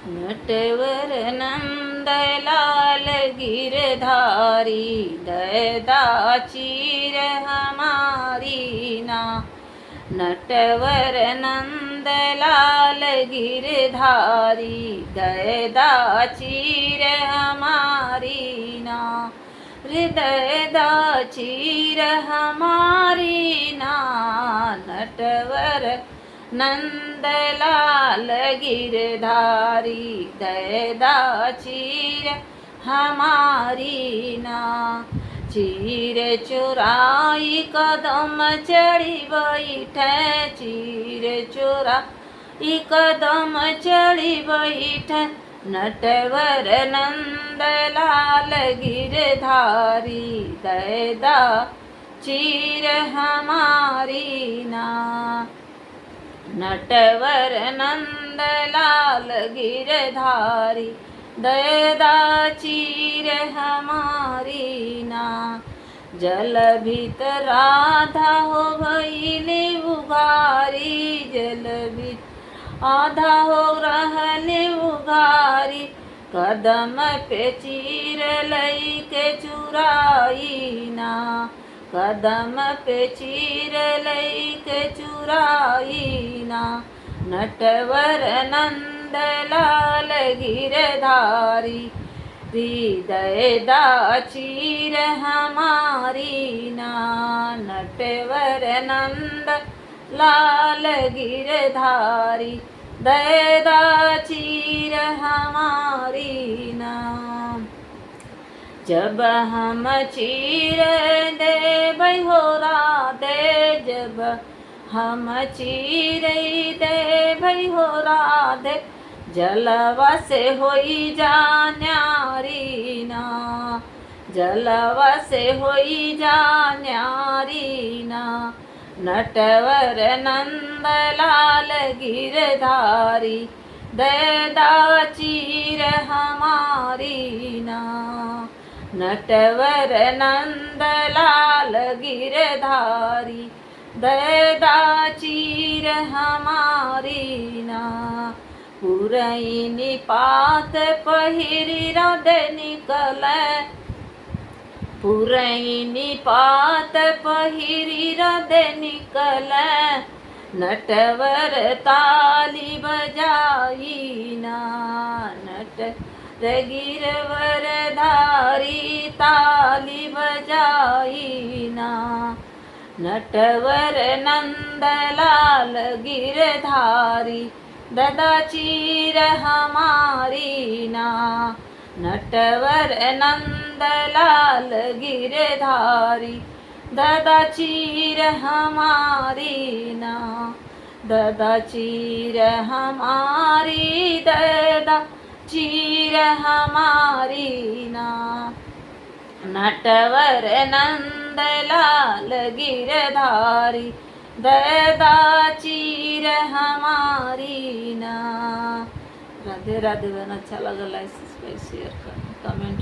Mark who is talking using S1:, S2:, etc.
S1: नटवर नंद लाल गिरधारी दयदा चीर हमारी ना। नटवर नंद लाल गिरधारी दयदा चीर हमारी ना। हृदय दा चीर हमारी ना। नटवर नंदलाल गिरधारी दयदा चीर हमारी ना। चीर चुराई कदम चढ़ी बैठे चीर चुराई कदम चढ़ी बैठे। नटवर नंदलाल गिरधारी दयदा चीर हमारी ना। नटवर नंदलाल गिरधारी दयदा चीर हमारी ना। जल भीतर राधा हो भइली उघारी जल भीतर आधा हो रहले उघारी। कदम पे चीर लई के चुराई ना। कदम पे चीर लई के चुराई ना। नटवर नंदलाल गिरधारी दयदा चीर हमारी ना। नटवर नंद लाल गिरधारी दयदा चीर हमारी ना। जब हम चीर देबै हो राधे जब हम चीर देबै हो राधे। जलवा से होई जा न्यारी ना। जलवा से होई जा न्यारी ना। नटवर नंदलाल गिरधारी दयदा चीर हमारी ना। नटवर नंदलाल गिरधारी दयदा चीर हमारी ना। पुरैनी पात पहिरी राधे निकले पुरैनी पात पहिरी राधे निकले। नटवर ताली बजाई ना। नटवर गिरवर धारी ताली बजाई ना। नटवर नंदलाल गिरधारी दयदा चीर हमारी ना। नटवर नंदलाल गिरधारी दयदा चीर हमारी ना। दयदा चीर हमारी दयदा चीर हमारी ना। नटवर नंदलाल गिरधारी दयदा चीर हमारी ना। राधे राधे। अच्छा लगा लाइक सब्सक्राइब शेयर करना कमेंट